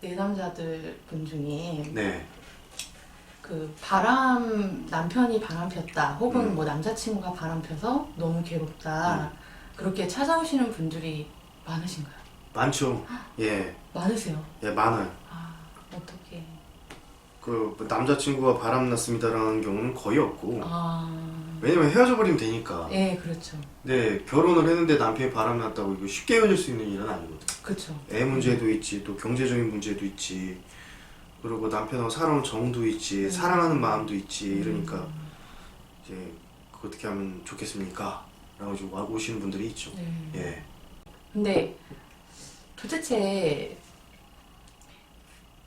내남자들 분 중에 네. 그 남편이 바람 폈다 혹은 뭐 남자친구가 바람 펴서 너무 괴롭다 그렇게 찾아오시는 분들이 많으신가요? 많죠. 예. 많으세요? 예, 많아요. 아, 어떻게? 그 남자친구가 바람났습니다라는 경우는 거의 없고 아, 왜냐면 헤어져 버리면 되니까. 예, 그렇죠. 네, 결혼을 했는데 남편이 바람났다고 이거 쉽게 헤어질 수 있는 일은 아니거든. 그렇죠. 애 문제도 있지, 또 경제적인 문제도 있지, 그리고 남편하고 살아온 정도 있지, 사랑하는 마음도 있지. 이러니까 이제 그 어떻게 하면 좋겠습니까? 라고 좀 오시는 분들이 있죠. 네. 예. 근데 도대체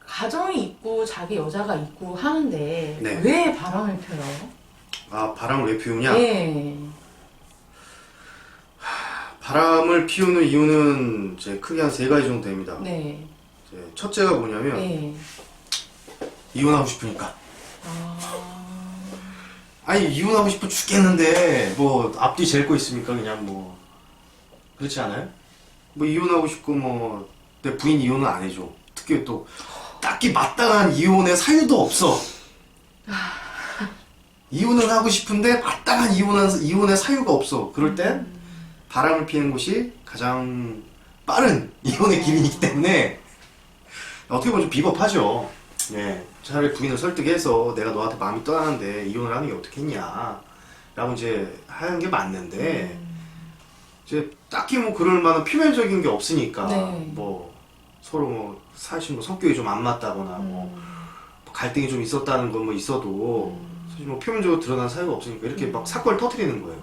가정이 있고 자기 여자가 있고 하는데 네. 왜 바람을 펴요? 아, 바람을 왜 피우냐? 예. 바람을 피우는 이유는 이제 크게 한 3가지 정도 됩니다. 네. 이제 첫째가 뭐냐면 예. 이혼하고 싶으니까. 아, 아니, 이혼하고 싶어 죽겠는데 뭐 앞뒤 잴 거 있습니까? 그냥 뭐 그렇지 않아요? 뭐 이혼하고 싶고 뭐 내 부인 이혼은 안 해줘. 특히 또 딱히 마땅한 이혼의 사유도 없어. 이혼은 하고 싶은데 마땅한 이혼의 사유가 없어. 그럴 땐 바람을 피는 것이 가장 빠른 이혼의 길이기 때문에 어떻게 보면 좀 비겁하죠. 예, 차라리 부인을 설득해서 내가 너한테 마음이 떠나는데 이혼을 하는 게 어떻겠냐 라고 이제 하는 게 맞는데 이제 딱히 뭐 그럴 만한 표면적인 게 없으니까 네. 뭐 서로 뭐 사실 뭐 성격이 좀 안 맞다거나 뭐 갈등이 좀 있었다는 건 뭐 있어도 사실 뭐 표면적으로 드러난 사유가 없으니까 이렇게 막 사건을 터뜨리는 거예요.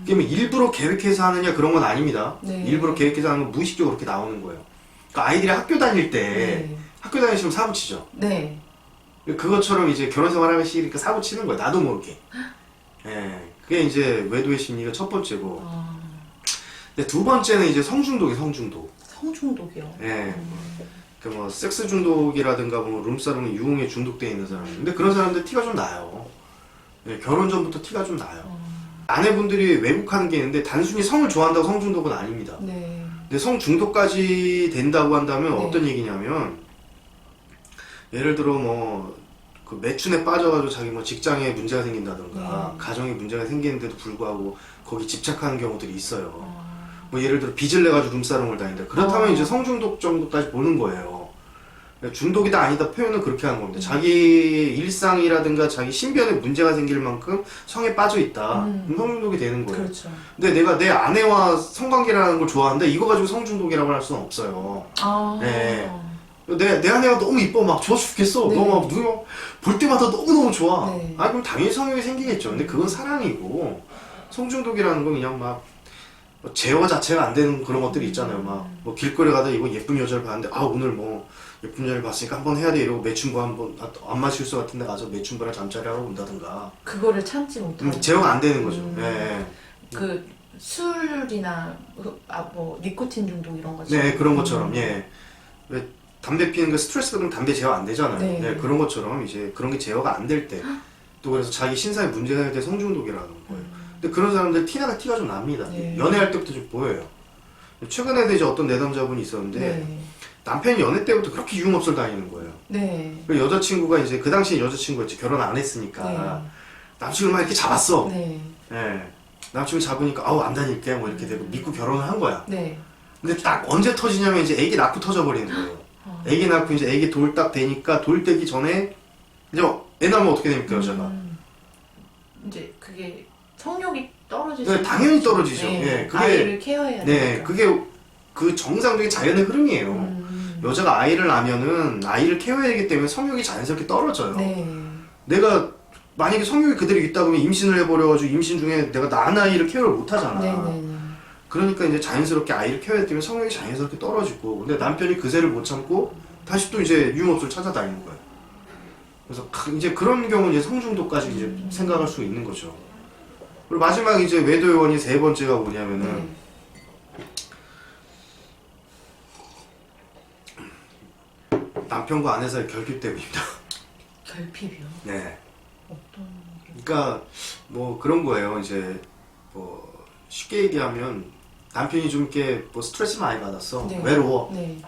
그게 뭐 일부러 계획해서 하느냐 그런 건 아닙니다. 네. 일부러 계획해서 하는 건 무의식적으로 그렇게 나오는 거예요. 그러니까 아이들이 학교 다닐 때 네. 학교 다니시면 사고 치죠. 네. 그것처럼 이제 결혼 생활하면 시니까 사고 치는 거예요. 나도 모르게. 예. 그게 이제 외도의 심리가 첫 번째고. 아, 근데 두 번째는 이제 성중독이 성중독. 성중독이요. 예. 그 뭐 섹스 중독이라든가 뭐 룸사롱 유흥에 중독돼 있는 사람. 근데 그런 사람들 티가 좀 나요. 예, 결혼 전부터 티가 좀 나요. 아내분들이 왜곡하는 게 있는데 단순히 성을 좋아한다고 성중독은 아닙니다. 네. 근데 성중독까지 된다고 한다면 네. 어떤 얘기냐면 예를 들어 뭐 그 매춘에 빠져가지고 자기 뭐 직장에 문제가 생긴다든가 가정에 문제가 생기는데도 불구하고 거기 집착하는 경우들이 있어요. 뭐 예를 들어 빚을 내가지고 룸사롱을 다닌다. 그렇다면 이제 성중독 정도까지 보는 거예요. 중독이다 아니다 표현은 그렇게 하는 겁니다. 자기 일상이라든가 자기 신변에 문제가 생길 만큼 성에 빠져 있다. 그럼 성중독이 되는 거예요. 그렇죠. 근데 내가 내 아내와 성관계라는 걸 좋아하는데 이거 가지고 성중독이라고 할 수는 없어요. 아. 네. 내 아내가 너무 이뻐 막 좋아 죽겠어. 네. 너무 막 누가 볼 때마다 너무너무 좋아. 네. 아 그럼 당연히 성욕이 생기겠죠. 근데 그건 사랑이고 성중독이라는 건 그냥 막뭐 제어 자체가 안 되는 그런 것들이 있잖아요. 막 뭐 길거리 가다 이거 예쁜 여자를 봤는데 아 오늘 뭐 예쁜 여자를 봤으니까 한번 해야 돼 이러고 매춘부 한번 안 마실 수 같은데 가서 매춘부랑 잠자리 하러 온다든가. 그거를 참지 못하고. 제어가 안 되는 거죠. 예. 그 술이나 뭐 니코틴 중독 이런 거죠. 네 그런 것처럼 예. 왜 담배 피는 거 스트레스 받으면 담배 제어 안 되잖아요. 네. 네, 그런 것처럼 이제 그런 게 제어가 안 될 때 또 그래서 자기 신사에 문제가 생길 때 성중독이라는 거예요. 근데 그런 사람들 티가 좀 납니다. 네. 연애할 때부터 좀 보여요. 최근에도 이제 어떤 내담자분이 있었는데 네. 남편이 연애 때부터 그렇게 유흥업소를 다니는 거예요. 네. 그리고 여자친구가 이제 그 당시에 여자친구였지 결혼 안 했으니까 남친을 막 이렇게 잡았어. 네. 예. 남친을 잡으니까 아우 안 다닐게 뭐 이렇게 되고 믿고 결혼을 한 거야. 네. 근데 딱 언제 터지냐면 이제 애기 낳고 터져버리는 거예요. 애기 낳고 이제 애기 돌 딱 되니까 돌 되기 전에 이제 애 낳으면 어떻게 됩니까 여자가? 이제 그게 성욕이 떨어지죠. 네, 당연히 떨어지죠. 네. 예, 그게 아이를 케어해야 네, 되니까. 그게 그 정상적인 자연의 흐름이에요. 여자가 아이를 낳으면은 아이를 케어해야 되기 때문에 성욕이 자연스럽게 떨어져요. 네. 내가 만약에 성욕이 그대로 있다 그러면 임신을 해버려가지고 임신 중에 내가 낳은 아이를 케어를 못 하잖아. 네. 네. 그러니까 이제 자연스럽게 아이를 케어해야 되면 성욕이 자연스럽게 떨어지고 근데 남편이 그새를 못 참고 다시 또 이제 유흥업소를 찾아다니는 거예요. 그래서 이제 그런 경우는 이제 성중독까지 이제 생각할 수 있는 거죠. 그리고 마지막 이제 외도 요원이 3번째가 뭐냐면은 남편과 아내 사이 결핍 때문입니다. 결핍이요? 네. 어떤? 그러니까 뭐 그런 거예요. 이제 뭐 쉽게 얘기하면 남편이 좀 이렇게 뭐 스트레스 많이 받았어. 네. 외로워. 네.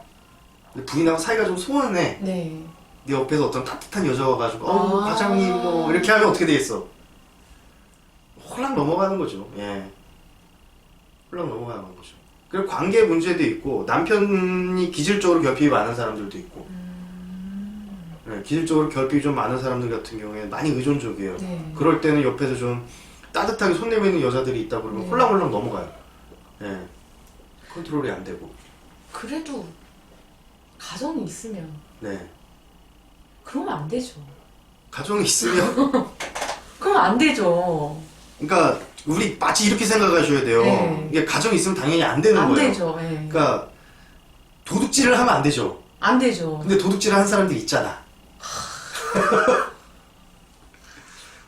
근데 부인하고 사이가 좀 소원해. 네. 네 옆에서 어떤 따뜻한 여자가 와가지고 아. 과장님 뭐 이렇게 하면 어떻게 되겠어? 홀랑 넘어가는 거죠. 예. 홀랑 넘어가는 거죠. 그리고 관계 문제도 있고 남편이 기질적으로 결핍이 많은 사람들도 있고 예, 기질적으로 결핍이 좀 많은 사람들 같은 경우에 많이 의존적이에요. 네. 그럴 때는 옆에서 좀 따뜻하게 손 내미는 여자들이 있다 그러면 네. 홀랑홀랑 넘어가요. 예. 컨트롤이 안 되고. 그래도 가정이 있으면 네. 그러면 안 되죠. 가정이 있으면 그러면 안 되죠. 그러니까 우리 마치 이렇게 생각하셔야 돼요. 네. 이게 가정이 있으면 당연히 안 되는 안 거예요. 되죠. 예. 그러니까 도둑질을 하면 안 되죠. 안 되죠. 근데 도둑질을 하는 사람들이 있잖아.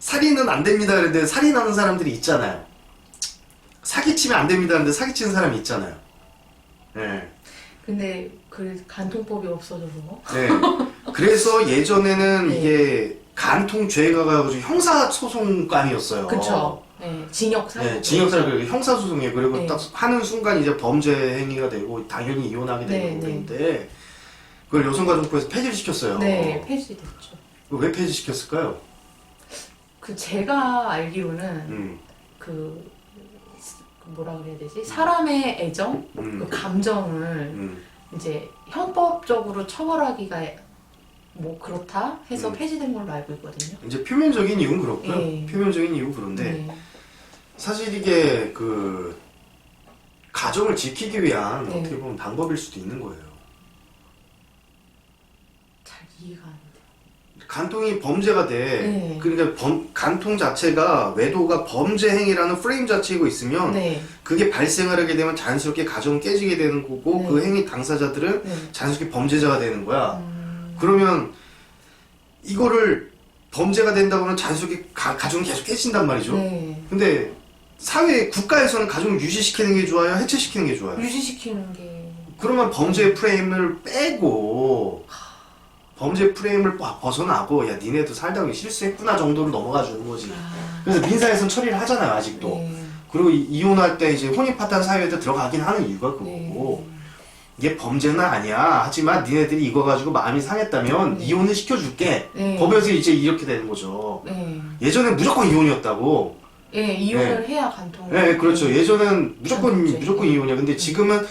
살인은 안 됩니다. 그런데 살인하는 사람들이 있잖아요. 사기치면 안 됩니다. 그런데 사기치는 사람이 있잖아요. 네. 근데 그 간통법이 없어져서 네. 그래서 예전에는 네. 이게 간통죄가 가지고 형사소송감이었어요. 그쵸. 네. 징역살. 네, 징역사를 형사소송이에요. 그리고 네. 딱 하는 순간 이제 범죄 행위가 되고 당연히 이혼하게 되고 네, 네. 그런데 그걸 여성가족부에서 폐지를 시켰어요. 네, 폐지됐죠. 왜 폐지시켰을까요? 그 제가 알기로는 음, 그 뭐라 그래야 되지? 사람의 애정, 그 감정을 음. 이제 형법적으로 처벌하기가 뭐 그렇다 해서 음. 폐지된 걸로 알고 있거든요. 이제 표면적인 이유는 그렇고요. 네. 표면적인 이유 그런데 네. 사실 이게 그 가정을 지키기 위한 네. 어떻게 보면 방법일 수도 있는 거예요. 잘 이해가 안 돼. 간통이 범죄가 돼. 네. 그러니까 간통 자체가 외도가 범죄 행위라는 프레임 자체이고 있으면 네. 그게 발생을 하게 되면 자연스럽게 가정이 깨지게 되는 거고 네. 그 행위 당사자들은 네. 자연스럽게 범죄자가 되는 거야. 그러면 이거를 범죄가 된다고 하면 자연스럽게 가정이 계속 깨진단 말이죠. 네. 근데 사회 국가에서는 가정을 유지시키는 게 좋아요? 해체시키는 게 좋아요? 유지시키는 게 그러면 범죄 프레임을 빼고 범죄 프레임을 벗어나고 야 니네도 살다 실수했구나 정도로 넘어가 주는 거지. 그래서 민사에서는 처리를 하잖아요 아직도. 네. 그리고 이혼할 때 이제 혼인파탄 사유에도 들어가긴 하는 이유가 그거고 네. 이게 범죄는 아니야. 하지만 니네들이 이거 가지고 마음이 상했다면 네. 이혼을 시켜줄게. 네. 법에서 이제 이렇게 되는 거죠. 네. 예전에 무조건 이혼이었다고. 예, 이혼을 해야 간통. 네, 그렇죠. 예전엔 무조건 이혼이야. 근데 지금은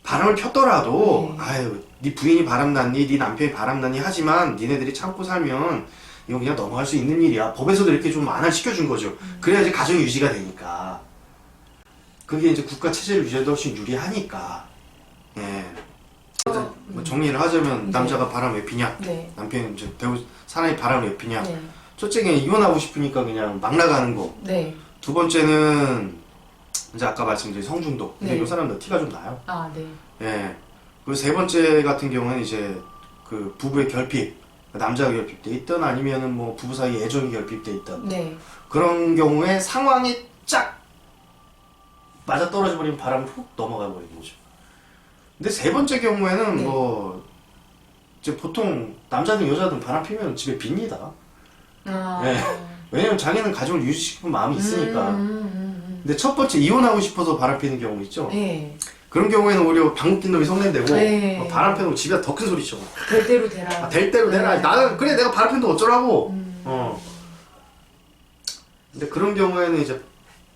바람을 폈더라도 네. 아유, 네 부인이 바람났니, 네 남편이 바람났니 하지만 니네들이 참고 살면 이거 그냥 넘어갈 수 있는 일이야. 법에서도 이렇게 좀 완화시켜준 거죠. 그래야지 가정이 유지가 되니까. 그게 이제 국가 체제를 유지하는 데 훨씬 유리하니까. 예. 뭐 정리를 하자면 네. 남자가 바람 왜 피냐? 네. 남편이 이제 배우 사람이 바람 왜 피냐? 네. 첫째는 이혼하고 싶으니까 그냥 막 나가는 거. 네. 두 번째는 이제 아까 말씀드린 성중독. 근데 네. 이 사람들 티가 좀 나요. 아, 네. 예. 그리고 세 번째 같은 경우는 이제 그 부부의 결핍, 남자가 결핍돼 있든 아니면은 뭐 부부 사이에 애정이 결핍돼 있든 네. 그런 경우에 상황이 쫙 맞아 떨어져 버리면 바람을 훅 넘어가 버리는 거죠. 근데 세 번째 경우에는 네. 뭐 이제 보통 남자든 여자든 바람 피면 집에 빕니다. 아. 네. 왜냐면 자기는 가정을 유지시키고 마음이 있으니까. 음. 근데 첫 번째 이혼하고 싶어서 바람 피는 경우 있죠. 네. 그런 경우에는 오히려 방귀 낀 놈이 성낸되고 네. 바람 피는 집에 더 큰 소리 쳐. 될 대로 되라. 아, 될 대로 되라. 네. 나는 그래 내가 바람 피는데 어쩌라고. 음. 근데 그런 경우에는 이제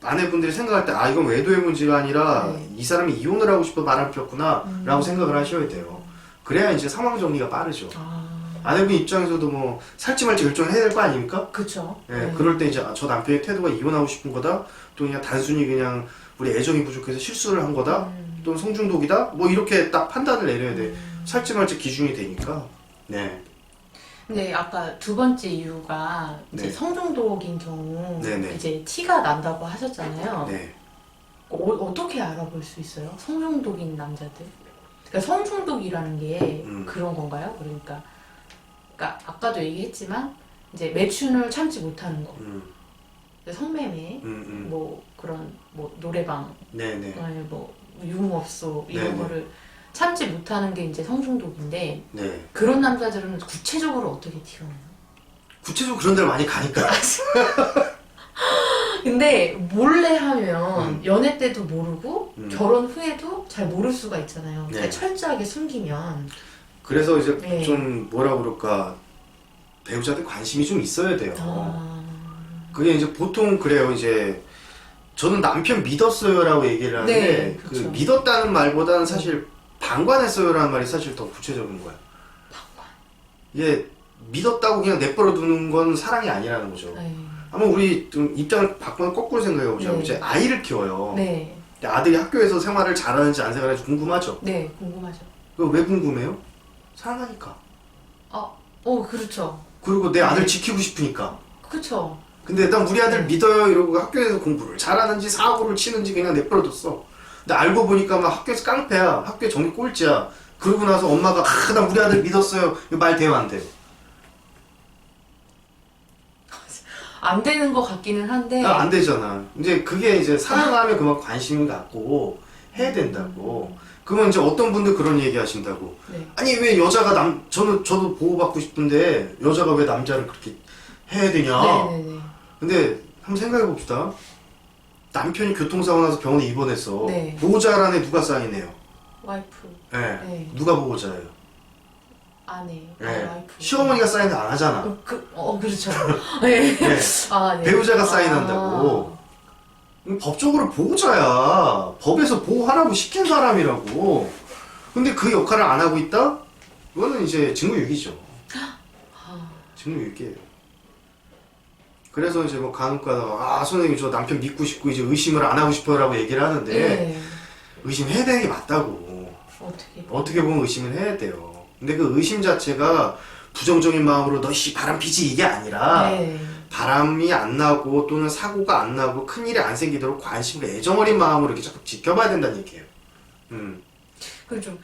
아내분들이 생각할 때 아 이건 외도의 문제가 아니라 네. 이 사람이 이혼을 하고 싶어 바람 피웠구나 라고 생각을 하셔야 돼요. 그래야 이제 상황 정리가 빠르죠. 아. 아내분 입장에서도 뭐 살지 말지 결정을 해야 될 거 아닙니까? 그쵸. 예, 네. 그럴 때 이제 저 남편의 태도가 이혼하고 싶은 거다 또 그냥 단순히 그냥 우리 애정이 부족해서 실수를 한 거다 또는 성중독이다 뭐 이렇게 딱 판단을 내려야 돼. 살지 말지 기준이 되니까. 네. 근데 아까 두 번째 이유가 이제 네. 성중독인 경우 네네. 이제 티가 난다고 하셨잖아요. 네. 어떻게 알아볼 수 있어요? 성중독인 남자들? 그러니까 성중독이라는 게 그런 건가요? 그러니까 아까도 얘기했지만 이제 매춘을 참지 못하는 거, 성매매, 뭐 그런 뭐 노래방, 네네. 뭐 유흥업소 이런 네네. 거를 참지 못하는 게 이제 성중독인데 네. 그런 남자들은 구체적으로 어떻게 튀어나요? 구체적으로 그런 데를 많이 가니까. 근데 몰래 하면 연애 때도 모르고 음. 결혼 후에도 잘 모를 수가 있잖아요. 네. 그러니까 철저하게 숨기면 그래서 이제 네. 좀 뭐라 그럴까, 배우자들 관심이 좀 있어야 돼요. 아. 그게 이제 보통 그래요. 이제 저는 남편 믿었어요라고 얘기를 하는데 네, 그 그쵸. 믿었다는 말보다는 사실 방관했어요라는 말이 사실 더 구체적인 거야. 이게 믿었다고 그냥 내버려 두는 건 사랑이 아니라는 거죠. 네. 한번 우리 좀 입장을 바꾸면 거꾸로 생각해 보자면 네. 이제 아이를 키워요. 네. 근데 아들이 학교에서 생활을 잘하는지 안 잘하는지 궁금하죠. 네, 궁금하죠. 그거 왜 궁금해요? 사랑하니까. 그렇죠. 그리고 내 아들 네. 지키고 싶으니까. 그렇죠. 근데 난 우리 아들 네. 믿어요 이러고 학교에서 공부를 잘하는지 사고를 치는지 그냥 내버려뒀어. 근데 알고 보니까 막 학교에서 깡패야. 학교에 전기 꼴찌야. 그러고 나서 엄마가 난 우리 아들 믿었어요. 이거 말 돼요 안 돼요? 안 되는 것 같기는 한데. 안 되잖아. 이제 그게 이제 사랑하면 그만 관심을 갖고 해야 된다고. 그러면 이제 어떤 분들 그런 얘기 하신다고. 네. 아니 왜 여자가 저도 보호받고 싶은데 여자가 왜 남자를 그렇게 해야 되냐. 네네네. 근데 한번 생각해 봅시다. 남편이 교통사고 나서 병원에 입원했어. 네. 보호자란에 누가 사인해요? 와이프. 예. 네. 누가 보호자예요? 아내. 예. 와이프. 시어머니가 사인 안 하잖아. 그렇죠. 네. 네. 네. 배우자가 사인한다고. 법적으로 보호자야. 법에서 보호하라고 시킨 사람이라고. 근데 그 역할을 안 하고 있다? 그거는 이제 직무유기죠. 직무유기예요. 그래서 이제 뭐 간혹 가다가 선생님 저 남편 믿고 싶고 이제 의심을 안 하고 싶어요라고 얘기를 하는데 네. 의심해야 되는 게 맞다고. 어떻게 보면 의심을 해야 돼요. 근데 그 의심 자체가 부정적인 마음으로 너 씨 바람 피지 이게 아니라 네. 바람이 안 나고 또는 사고가 안 나고 큰일이 안 생기도록 관심과 애정 어린 마음으로 이렇게 자꾸 지켜봐야 된다는 얘기예요. 그럼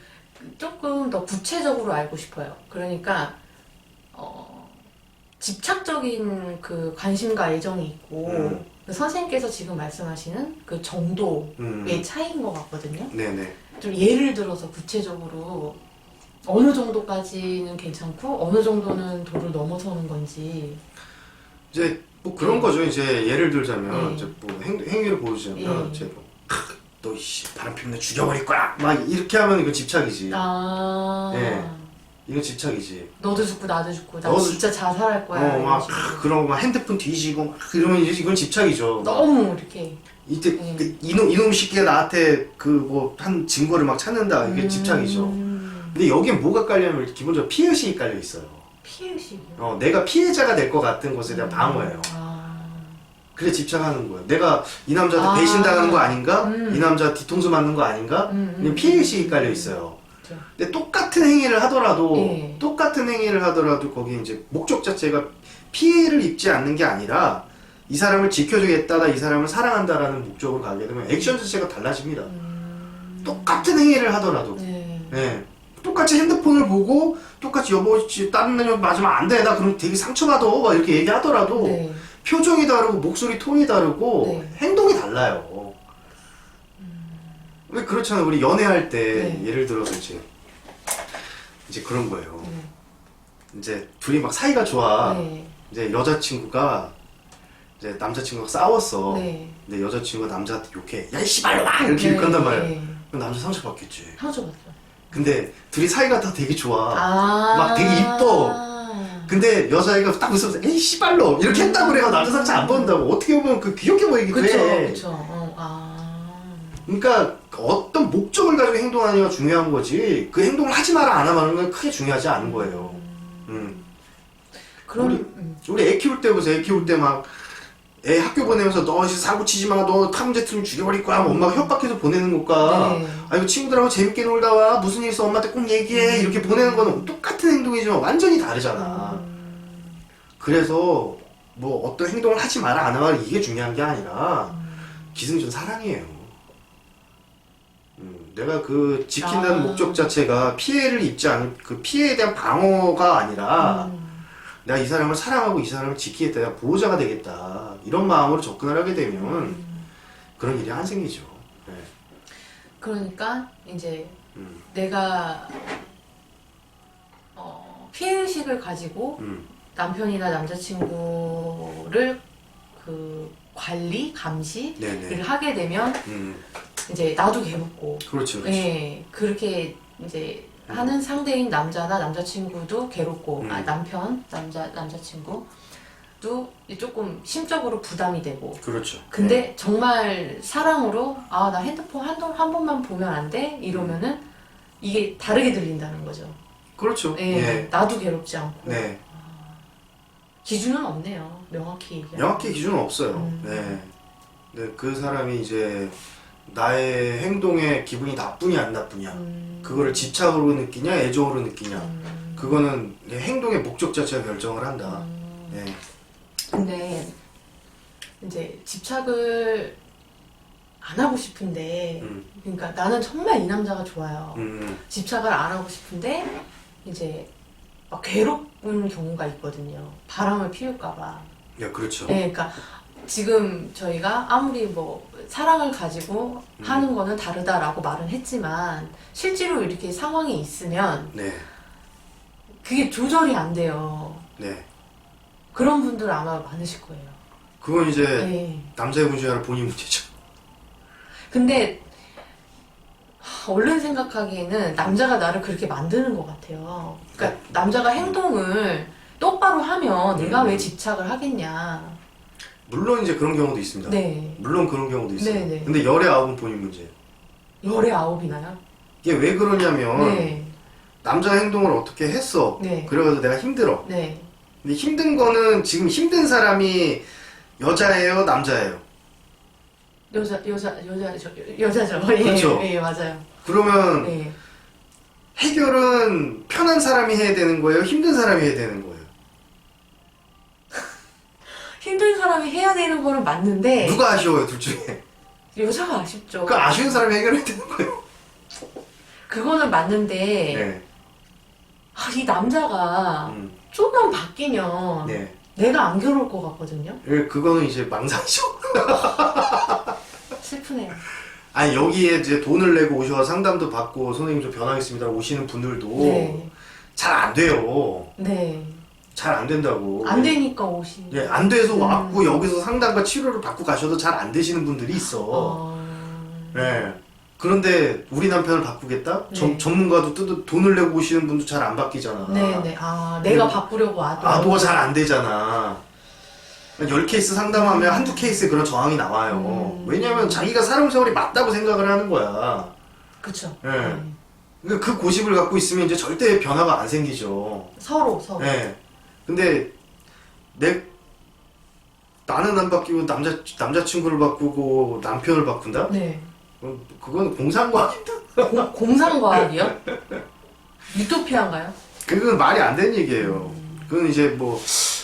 조금 더 구체적으로 알고 싶어요. 그러니까 집착적인 그 관심과 애정이 있고 그 선생님께서 지금 말씀하시는 그 정도의 차이인 것 같거든요. 네네. 좀 예를 들어서 구체적으로 어느 정도까지는 괜찮고 어느 정도는 도를 넘어서는 건지. 이제 뭐 그런 네. 거죠. 이제 예를 들자면 네. 이제 뭐 행위를 보여주자면 네. 이제 너 씨 바람 피면 죽여버릴 거야. 막 이렇게 하면 이거 집착이지. 네. 이건 집착이지. 너도 죽고 나도 죽고 나 너도 진짜 자살할 거야. 이런 막 식으로. 그런 막 핸드폰 뒤지고 막 이러면 이제 이건 집착이죠. 너무 이렇게. 이때 네. 그 이놈 새끼가 나한테 그 뭐 한 증거를 막 찾는다. 이게 집착이죠. 근데 여기에 뭐가 깔려면 기본적으로 피해의식이 깔려 있어요. 피해의식이요? 내가 피해자가 될 것 같은 것에 대한 방어예요. 그래 집착하는 거예요. 내가 이 남자한테 배신당하는 거 아닌가? 이 남자 뒤통수 맞는 거 아닌가? 그냥 피해의식이 깔려 있어요. 그렇죠. 근데 똑같은 행위를 하더라도 네. 거기 이제 목적 자체가 피해를 입지 않는 게 아니라 이 사람을 지켜주겠다, 이 사람을 사랑한다라는 목적으로 가게 되면 액션 자체가 달라집니다. 똑같은 행위를 하더라도. 네. 네. 똑같이 핸드폰을 보고 똑같이 여보 다른 애 맞으면 안 돼. 나 그럼 되게 상처받아. 막 이렇게 얘기하더라도 네. 표정이 다르고 목소리 톤이 다르고 네. 행동이 달라요. 왜 그렇잖아요. 우리 연애할 때 네. 예를 들어서 이제 그런 거예요. 네. 이제 둘이 막 사이가 좋아. 네. 이제 여자친구가 이제 남자친구가 싸웠어. 네. 근데 여자친구가 남자한테 욕해. 야, 이 씨발로 와! 이렇게 욕한단 말이야. 네. 그럼 남자 상처받겠지. 상처받죠. 근데 둘이 사이가 다 되게 좋아. 막 막 되게 이뻐. 근데 여자애가 딱 웃으면서 에이 씨발로 이렇게 했다고 그래가 남자 상처 안 받는다고. 어떻게 보면 그 귀엽게 보이기도 해. 그쵸. 그러니까 어떤 목적을 가지고 행동하느냐가 중요한 거지 그 행동을 하지 마라 안 하는 건 크게 중요하지 않은 거예요. 그럼 우리 애 키울 때 보세요. 애 키울 때 막 애 학교 보내면서 너 사고 치지 마. 너 탐제 틀면 죽여버릴 거야. 엄마가 협박해서 보내는 것과 네. 아이고 친구들하고 재밌게 놀다 와. 무슨 일 있어 엄마한테 꼭 얘기해. 이렇게 보내는 거는 똑같은 행동이지만 완전히 다르잖아. 그래서 뭐 어떤 행동을 하지 마라 안 하라 이게 중요한 게 아니라 기승전 사랑이에요. 내가 그 지킨다는 목적 자체가 피해를 입지 않은 그 피해에 대한 방어가 아니라 내가 이 사람을 사랑하고 이 사람을 지키겠다, 내가 보호자가 되겠다 이런 마음으로 접근을 하게 되면 그런 일이 안 생기죠. 네. 그러니까 이제 내가 피해의식을 가지고 남편이나 남자친구를 그 관리, 감시를 네네. 하게 되면 이제 나도 괴롭고 그렇죠. 네, 그렇게 이제 하는 상대인 남자나 남자친구도 괴롭고, 음. 남자친구도 조금 심적으로 부담이 되고. 그렇죠. 근데 정말 사랑으로, 아, 나 핸드폰 한 번만 보면 안 돼? 이러면은 이게 다르게 들린다는 거죠. 그렇죠. 예, 예. 나도 괴롭지 않고. 네. 기준은 없네요. 명확히 얘기하면. 명확히 기준은 없어요. 네. 근데 그 사람이 이제 나의 행동에 기분이 나쁘냐 안 나쁘냐 그거를 집착으로 느끼냐 애정으로 느끼냐 그거는 행동의 목적 자체가 결정을 한다. 네. 근데 이제 집착을 안 하고 싶은데 그러니까 나는 정말 이 남자가 좋아요. 집착을 안 하고 싶은데 이제 막 괴롭은 경우가 있거든요. 바람을 피울까봐. 야, 그렇죠. 네, 그러니까 지금 저희가 아무리 뭐 사랑을 가지고 하는 거는 다르다라고 말은 했지만 실제로 이렇게 상황이 있으면 네. 그게 조절이 안 돼요. 네. 그런 분들 아마 많으실 거예요. 그건 이제 네. 남자의 문제가 아니라 본인 문제죠. 근데 얼른 생각하기에는 남자가 나를 그렇게 만드는 것 같아요. 그러니까 남자가 행동을 똑바로 하면 내가 왜 집착을 하겠냐. 물론 이제 그런 경우도 있습니다. 네. 물론 그런 경우도 있어요. 네, 네. 근데 열의 아홉은 본인 문제예요. 열의 아홉이나요? 이게 왜 그러냐면 네. 남자 행동을 어떻게 했어. 네. 그래가지고 내가 힘들어. 네. 근데 힘든 거는 지금 힘든 사람이 여자예요, 남자예요. 여자죠. 예, 그렇죠. 예, 맞아요. 그러면 네. 해결은 편한 사람이 해야 되는 거예요, 힘든 사람이 해야 되는 거예요. 힘든 사람이 해야 되는 거는 맞는데 누가 아쉬워요, 둘 중에? 여자가 아쉽죠. 그 아쉬운 사람이 해결해야 되는 거예요. 그거는 맞는데 네. 이 남자가 조금만 바뀌면 네. 내가 안 괴로울 것 같거든요. 그거는 이제 망상이죠. 슬프네요. 아니, 여기에 이제 돈을 내고 오셔서 상담도 받고 선생님 좀 변하겠습니다 오시는 분들도 네. 잘 안 돼요. 네. 잘 안 된다고. 안 되니까 오시. 네, 안 돼서 왔고 여기서 상담과 치료를 받고 가셔도 잘 안 되시는 분들이 있어. 네. 그런데 우리 남편을 바꾸겠다? 네. 전문가도 돈을 내고 오시는 분도 잘 안 바뀌잖아. 네네. 내가 바꾸려고 도 잘 안 되잖아. 10케이스 상담하면 한두 케이스에 그런 저항이 나와요. 왜냐면 자기가 살아온 세월이 맞다고 생각을 하는 거야. 그쵸. 네. 그러니까 그 고집을 갖고 있으면 이제 절대 변화가 안 생기죠. 서로. 네. 근데 나는 안 바뀌고 남자친구를 바꾸고 남편을 바꾼다? 네. 그건 공상과학이다. 공상과학이요? 유토피아인가요? 그건 말이 안 되는 얘기예요. 그건 이제 뭐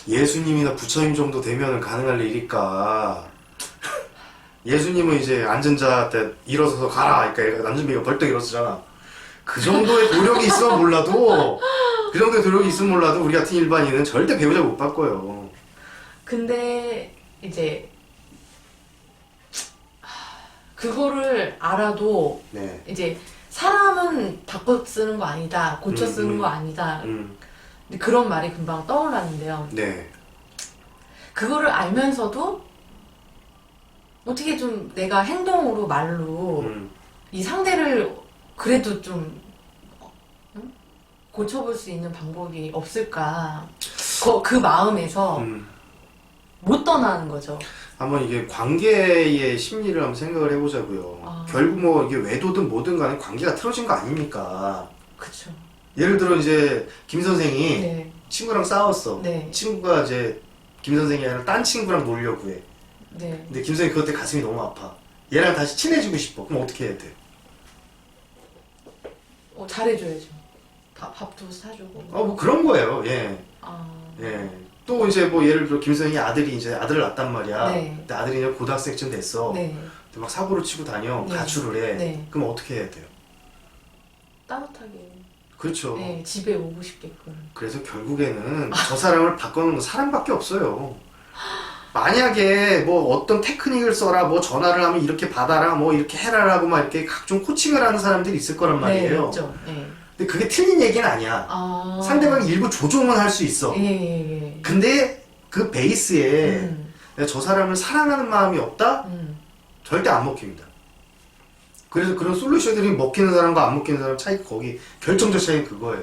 예수님이나 부처님 정도 되면 가능할 일일까. 예수님은 이제 앉은 자한테 일어서서 가라. 그러니까 남준비가 벌떡 일어서잖아. 그 정도의 노력이 있으면 몰라도 우리 같은 일반인은 절대 배우자 못 바꿔요. 근데 이제 그거를 알아도 네. 이제 사람은 바꿔 쓰는 거 아니다, 고쳐 쓰는 거 아니다. 근데 그런 말이 금방 떠올랐는데요. 네. 그거를 알면서도 어떻게 좀 내가 행동으로 말로 이 상대를 그래도 좀 고쳐볼 수 있는 방법이 없을까? 그 마음에서 못 떠나는 거죠. 한번 이게 관계의 심리를 한번 생각을 해보자고요. 결국 뭐 이게 외도든 뭐든 간에 관계가 틀어진 거 아닙니까? 그쵸. 예를 들어 이제 김 선생이 네. 친구랑 싸웠어. 네. 친구가 이제 김 선생이 아니라 딴 친구랑 놀려고 해. 네. 근데 김 선생이 그것 때문에 가슴이 너무 아파. 얘랑 다시 친해지고 싶어. 그럼 어떻게 해야 돼? 잘해줘야죠. 밥도 사주고. 뭐 그런 거예요. 예. 예. 또 이제 뭐 예를 들어 김 선생이 아들을 낳았단 말이야. 네. 근데 아들이 이제 고등학생쯤 됐어. 네. 근데 막 사고를 치고 다녀. 네. 가출을 해. 네. 그럼 어떻게 해야 돼요? 따뜻하게. 그렇죠. 네, 집에 오고 싶게끔. 그래서 결국에는 저 사람을 바꾸는 건 사랑밖에 없어요. 만약에 뭐 어떤 테크닉을 써라, 뭐 전화를 하면 이렇게 받아라, 뭐 이렇게 해라라고 막 이렇게 각종 코칭을 하는 사람들이 있을 거란 말이에요. 네, 있죠. 네. 근데 그게 틀린 얘기는 아니야. 상대방이 일부 조종은 할 수 있어. 예. 근데 그 베이스에 내가 저 사람을 사랑하는 마음이 없다? 절대 안 먹힙니다. 그래서 그런 솔루션들이 먹히는 사람과 안 먹히는 사람 차이, 거기 결정적 차이는 그거예요.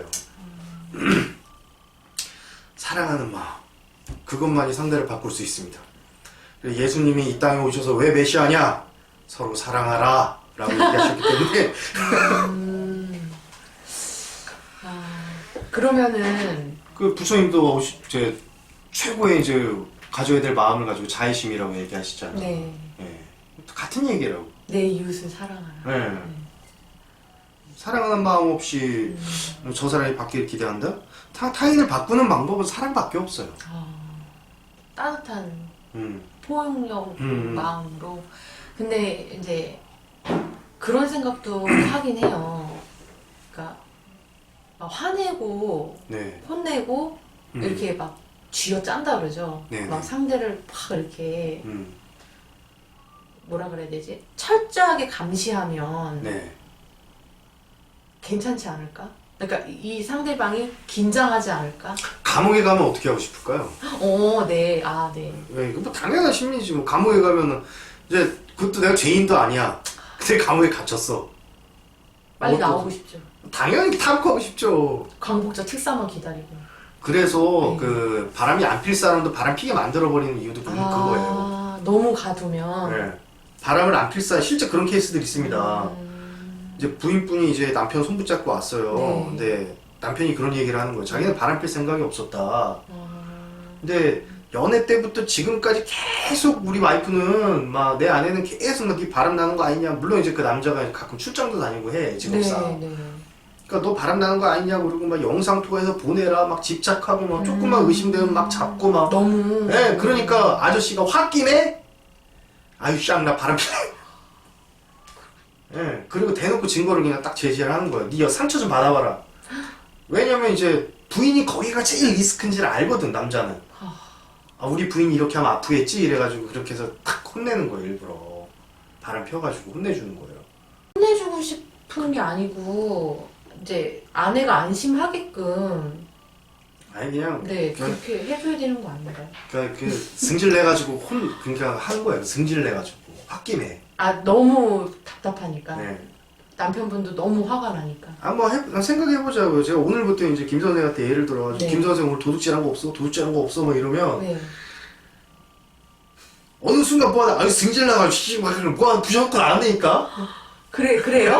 사랑하는 마음, 그것만이 상대를 바꿀 수 있습니다. 예수님이 이 땅에 오셔서 왜 메시아냐? 서로 사랑하라 라고 얘기하셨기 때문에 그러면은 그 부처님도 제 최고의 이제 가져야 될 마음을 가지고 자애심이라고 얘기하시잖아요. 네. 예. 같은 얘기라고. 내 이웃을 사랑하라. 네. 사랑하는 마음 없이 저 사람이 바뀌길 기대한다? 타인을 바꾸는 방법은 사랑밖에 없어요. 따뜻한 음. 포용력 마음으로. 근데 이제 그런 생각도 하긴 해요. 그러니까 막 화내고 네. 혼내고 이렇게 막 쥐어짠다 그러죠. 네네. 막 상대를 막 이렇게 음. 뭐라 그래야 되지? 철저하게 감시하면 네. 괜찮지 않을까? 그러니까 이 상대방이 긴장하지 않을까? 감옥에 가면 어떻게 하고 싶을까요? 네. 아, 네. 네, 이거 뭐 당연한 심리지. 뭐 감옥에 가면은 이제 그것도 내가 죄인도 아니야. 근데 감옥에 갇혔어. 빨리 또 나오고 싶죠. 당연히 탈옥하고 싶죠. 광복절 특사만 기다리고. 그래서 네. 그 바람이 안 필 사람도 바람 피게 만들어 버리는 이유도 그거예요. 너무 가두면. 네. 바람을 안 필 사람 실제 그런 케이스들 있습니다. 이제 부인분이 이제 남편 손 붙잡고 왔어요. 네. 근데 남편이 그런 얘기를 하는 거예요. 자기는 바람 필 생각이 없었다. 근데 연애 때부터 지금까지 계속 우리 와이프는 막 내 아내는 계속 네 바람 나는 거 아니냐. 물론 이제 그 남자가 가끔 출장도 다니고 해 직업상. 네. 그러니까 너 바람 나는 거 아니냐 그러고 막 영상 통화해서 보내라 막 집착하고 막 조금만 의심되면 막 잡고 막. 너무. 네, 그러니까 아저씨가 홧김에 아유 쌍나 바람 피네. 예, 그리고 대놓고 증거를 그냥 딱 제시를 하는 거예요. 네 상처 좀 받아봐라. 왜냐면 이제 부인이 거기가 제일 리스크인지를 알거든, 남자는. 아, 우리 부인이 이렇게 하면 아프겠지? 이래가지고 그렇게 해서 탁 혼내는 거예요, 일부러. 바람 펴가지고 혼내주는 거예요. 혼내주고 싶은 게 아니고, 이제 아내가 안심하게끔, 아니, 그냥. 네, 그렇게 해줘야 되는 거 아닌가요? 그러니까 그 승질내가지고 그러니까 하는 거예요. 승질내가지고. 홧김에. 너무 답답하니까. 네. 남편분도 너무 화가 나니까. 생각해보자고요. 제가 오늘부터 이제 김 선생한테 예를 들어가지고, 네. 김 선생 오늘 도둑질한 거 없어? 도둑질한 거 없어? 뭐 이러면, 네. 어느 순간 뭐 하다, 승질 나가지고, 씨발, 뭐 하나 부셔놓고 안 되니까? 그래요?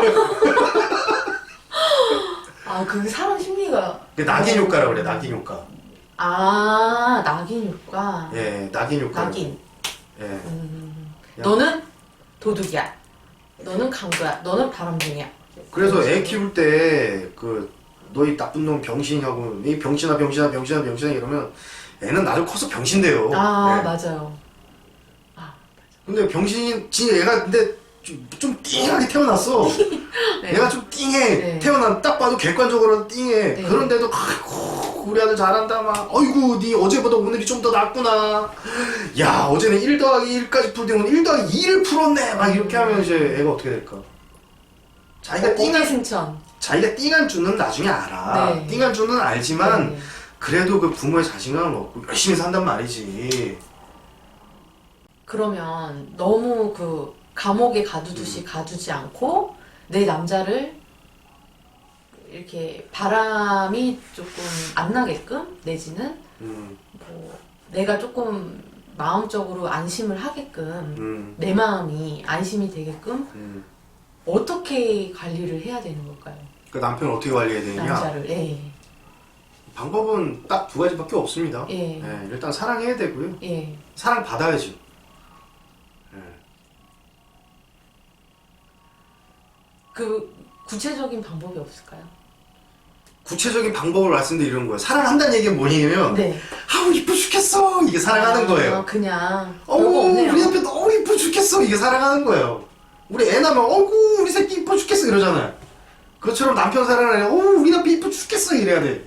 그 사람 심리가. 낙인 효과라고 그래, 낙인 효과. 낙인 효과. 예, 낙인 효과. 낙인. 예. 너는 도둑이야. 너는 강도야. 너는 바람둥이야. 그래서 애 키울 때, 너희 나쁜 놈 병신하고, 이 병신아 이러면, 애는 나도 커서 병신 돼요. 예. 맞아요. 근데 얘가 근데 좀 띵하게 태어났어. 네. 얘가 좀 띵해. 네. 태어난 딱 봐도 객관적으로 띵해. 네. 그런데도 아이고 우리 아들 잘한다 막. 어이구 니 어제보다 오늘이 좀 더 낫구나. 야 어제는 1 더하기 1까지 풀더니 오늘 1 더하기 2를 풀었네. 막 이렇게 하면 이제 애가 어떻게 될까? 자기가 띵한 줄은 나중에 알아. 네. 띵한 줄은 알지만 네. 그래도 그 부모의 자신감을 얻고 열심히 산단 말이지. 그러면 너무 감옥에 가두듯이 가두지 않고 내 남자를 이렇게 바람이 조금 안 나게끔 내지는 뭐 내가 조금 마음적으로 안심을 하게끔 내 마음이 안심이 되게끔 어떻게 관리를 해야 되는 걸까요? 그 남편을 어떻게 관리해야 되느냐? 남자를. 예. 방법은 딱 2가지밖에 없습니다. 예. 예, 일단 사랑해야 되고요. 예. 사랑 받아야죠. 예. 구체적인 방법이 없을까요? 구체적인 방법을 말씀드리는 거예요. 사랑한다는 얘기가 뭐냐면 네. 아우 이뻐 죽겠어 이게 사랑하는 거예요. 그냥 어우 우리 남편 너무 이뻐 죽겠어 이게 사랑하는 거예요. 우리 애 낳으면 어구 우리 새끼 이뻐 죽겠어 이러잖아요. 그것처럼 남편 사랑을 해. 어우 우리 남편 이뻐 죽겠어 이래야 돼.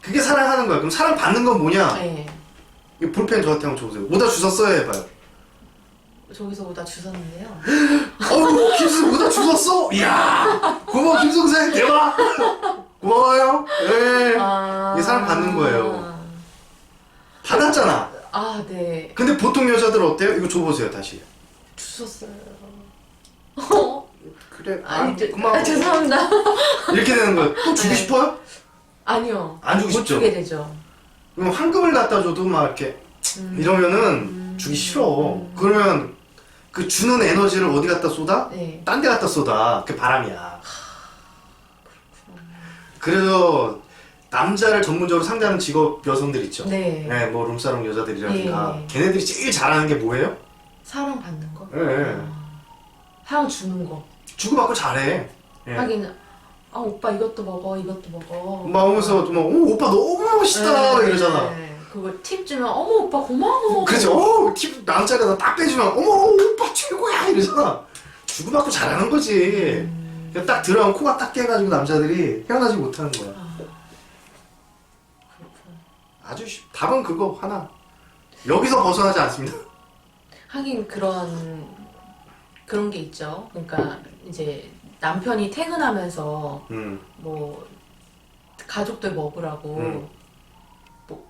그게 사랑하는 거야. 그럼 사랑 받는 건 뭐냐? 네. 이 볼펜 저한테 한번 줘보세요. 오다 주웠어요 해봐요. 저기서 오다 주웠는데요. 어우 김수 오다 주웠어? 이야 고마워 김성생 대박. 고마워요. 네. 이게 사랑 받는 거예요. 받았잖아. 네. 근데 보통 여자들 어때요? 이거 줘보세요 다시. 주웠어요. 그래 아니, 고마워. 죄송합니다. 이렇게 되는 거야. 또 주고 네. 싶어요? 아니요. 안 주고 못 싶죠? 주게 되죠. 그럼 황금을 갖다 줘도 막 이렇게 이러면은 주기 싫어. 그러면 그 주는 에너지를 어디 갖다 쏟아? 네. 딴 데 갖다 쏟아. 그게 바람이야. 그래서 남자를 전문적으로 상대하는 직업 여성들 있죠. 네. 네, 뭐 룸사롱 여자들이라든가 네. 걔네들이 제일 잘하는 게 뭐예요? 사랑받는 거? 네. 사랑 주는 거. 주고받고 잘해. 네. 하긴, 아, 오빠 이것도 먹어, 이것도 먹어. 막 오면서 막 오빠 너무 멋있다 이러잖아. 네. 그거 팁 주면, 어머, 오빠 고마워. 그죠? 팁 만원짜리에다 딱 빼주면 어머 오빠 최고야 이러잖아. 주고받고 잘하는 거지. 그냥 딱 들어가면 코가 딱 깨가지고 남자들이 헤어나지 못하는 거야. 아주 답은 그거 하나. 여기서 벗어나지 않습니다. 하긴 그런 게 있죠. 그러니까 이제 남편이 퇴근하면서 뭐 가족들 먹으라고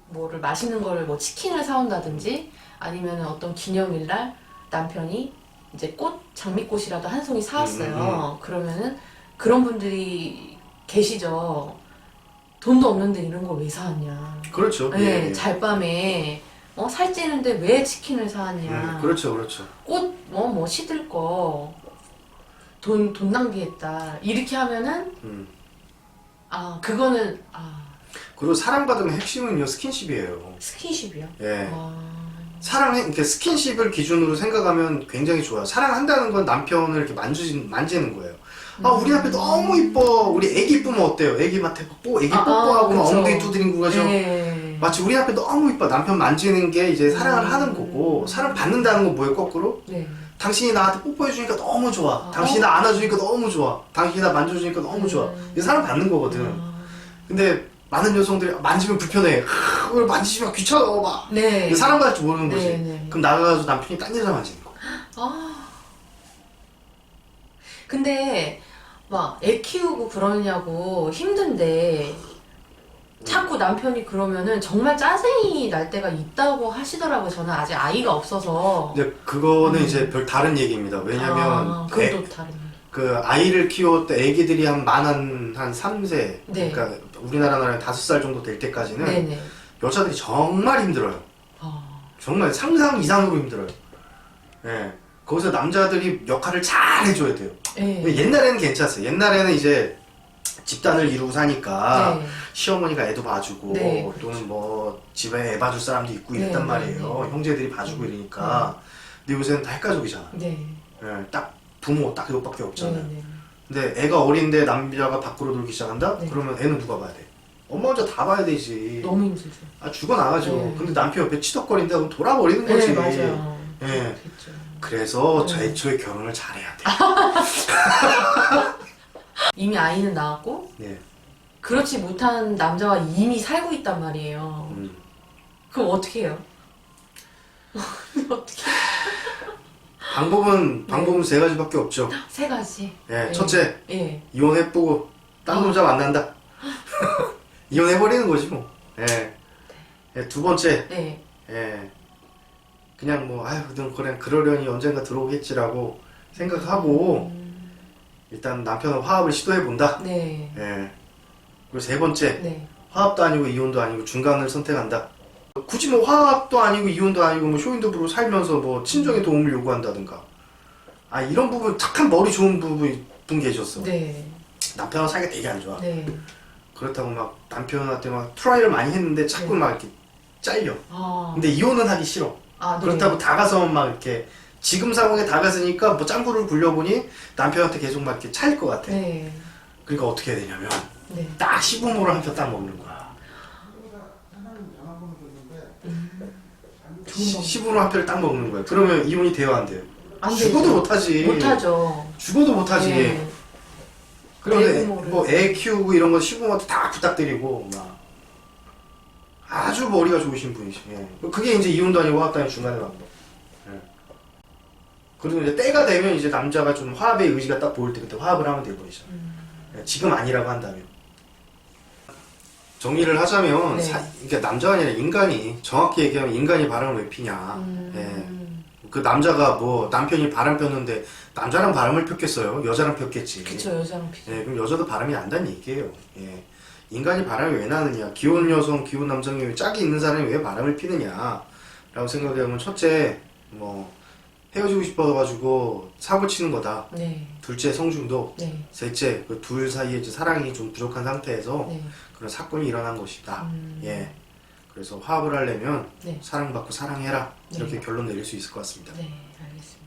뭐를 맛있는 거를 뭐 치킨을 사온다든지 아니면 어떤 기념일날 남편이 이제 장미꽃이라도 한 송이 사왔어요. 그러면은 그런 분들이 계시죠. 돈도 없는데 이런 걸 왜 사왔냐. 그렇죠. 네, 예. 잘밤에 살찌는데 왜 치킨을 사왔냐. 그렇죠, 그렇죠. 꽃 뭐 시들 거 돈 낭비했다. 이렇게 하면은 그거는 그리고 사랑받으면 핵심은요 스킨십이에요. 스킨십이요. 예. 이렇게 스킨십을 기준으로 생각하면 굉장히 좋아요. 사랑한다는 건 남편을 이렇게 만지는 거예요. 우리 앞에 너무 이뻐. 우리 애기 이쁘면 어때요? 애기한테 애기 뽀뽀하고 막 그쵸. 엉덩이 두드리는 거죠. 네. 마치 우리 앞에 너무 이뻐. 남편 만지는 게 이제 사랑을 하는 거고, 사랑 받는다는 건 뭐예요? 거꾸로? 네. 당신이 나한테 뽀뽀해주니까 너무 좋아. 당신이 나 안아주니까 너무 좋아. 당신이 나 만져주니까 너무 좋아. 이게 사랑 받는 거거든. 근데 많은 여성들이 만지면 불편해. 그걸 만지면 귀찮아. 막. 네. 사랑받을 줄 모르는 거지. 네. 그럼 나가가지고 남편이 딴 여자 만지는 거. 근데 막 애 키우고 그러냐고 힘든데 자꾸 남편이 그러면은 정말 짜증이 날 때가 있다고 하시더라고요. 저는 아직 아이가 없어서. 근데 그거는 이제 별 다른 얘기입니다. 왜냐면 그건 또 다른 얘기. 그 아이를 키울 때 애기들이 한 3세 네. 그러니까 우리나라 나라에 5살 정도 될 때까지는 네네. 여자들이 정말 힘들어요. 정말 상상 이상으로 힘들어요. 예. 거기서 남자들이 역할을 잘 해줘야 돼요. 네. 옛날에는 괜찮았어요. 옛날에는 이제 집단을 이루고 사니까 네. 시어머니가 애도 봐주고 네, 또는 뭐 집에 애 봐줄 사람도 있고 네, 이랬단 네, 말이에요. 네. 형제들이 봐주고 이러니까. 근데 요새는 다 핵가족이잖아. 네. 예, 딱 부모 딱 이것밖에 없잖아요. 네. 근데 애가 어린데 남자가 밖으로 놀기 시작한다? 네. 그러면 애는 누가 봐야 돼? 엄마 혼자 다 봐야 되지. 너무 힘들죠. 죽어나가죠. 네. 근데 남편 옆에 치덕거린다 그럼 돌아버리는 거지. 네, 맞아요. 예. 그렇겠죠. 그래서 저 애초에 결혼을 잘해야 돼. 이미 아이는 낳았고 예. 그렇지 못한 남자와 이미 살고 있단 말이에요. 그럼 어떻게 해요? 어떻게? 방법은 세 가지밖에 없죠. 세 가지. 예, 네. 첫째, 예. 이혼해보고 딴 남자 만난다. 이혼해버리는 거지 뭐. 예. 예, 두 번째, 네. 예. 그냥 뭐 넌 그래 그러려니 언젠가 들어오겠지라고 생각하고 일단 남편은 화합을 시도해본다. 네. 예. 그리고 세 번째, 네. 화합도 아니고 이혼도 아니고 중간을 선택한다. 굳이 뭐 화합도 아니고 이혼도 아니고 뭐 쇼윈도브로 살면서 뭐 친정의 도움을 요구한다든가. 이런 부분 착한 머리 좋은 분 계셨어. 네. 남편하고 사이가 되게 안 좋아. 네. 그렇다고 막 남편한테 막 트라이를 많이 했는데 자꾸 네. 막 이렇게 잘려. 아. 근데 이혼은 하기 싫어. 네. 그렇다고 다가서면 막 이렇게 지금 상황에 다가서니까 뭐 짱구를 굴려보니 남편한테 계속 막 이렇게 차일 것 같아. 네. 그러니까 어떻게 해야 되냐면 네. 딱 시부모를 한 편 딱 먹는 거야. 시부모 한 편을 딱 먹는 거야. 그러면 이혼이 돼요 안 돼요? 안 죽어도 되죠. 못하지. 못하죠. 죽어도 못하지. 네. 그런데 부모를. 뭐 애 키우고 이런 거 시부모한테 다 부탁드리고 막 아주 머리가 좋으신 분이시. 예. 그게 이제 이혼도 아니고 화합도 아니고 중간에 방법. 예. 그리고 이제 때가 되면 이제 남자가 좀 화합의 의지가 딱 보일 때 그때 화합을 하면 되버리죠. 예. 지금 아니라고 한다면. 정리를 하자면 네. 그러니까 남자가 아니라 인간이 정확히 얘기하면 인간이 바람을 왜 피냐. 예. 그 남자가 뭐 남편이 바람 폈는데 남자랑 바람을 폈겠어요? 여자랑 폈겠지. 그쵸, 여자랑 피죠. 예, 그럼 여자도 바람이 난다는 얘기예요. 예. 인간이 바람이 왜 나느냐? 귀여운 여성, 귀여운 남성이 짝이 있는 사람이 왜 바람을 피느냐? 라고 생각하면 첫째, 뭐 헤어지고 싶어가지고 사고 치는 거다. 네. 둘째, 성중독. 네. 셋째, 그 둘 사이에 이제 사랑이 좀 부족한 상태에서 네. 그런 사건이 일어난 것이다. 예. 그래서 화합을 하려면 네. 사랑받고 사랑해라. 이렇게 네. 결론 내릴 수 있을 것 같습니다. 네, 알겠습니다.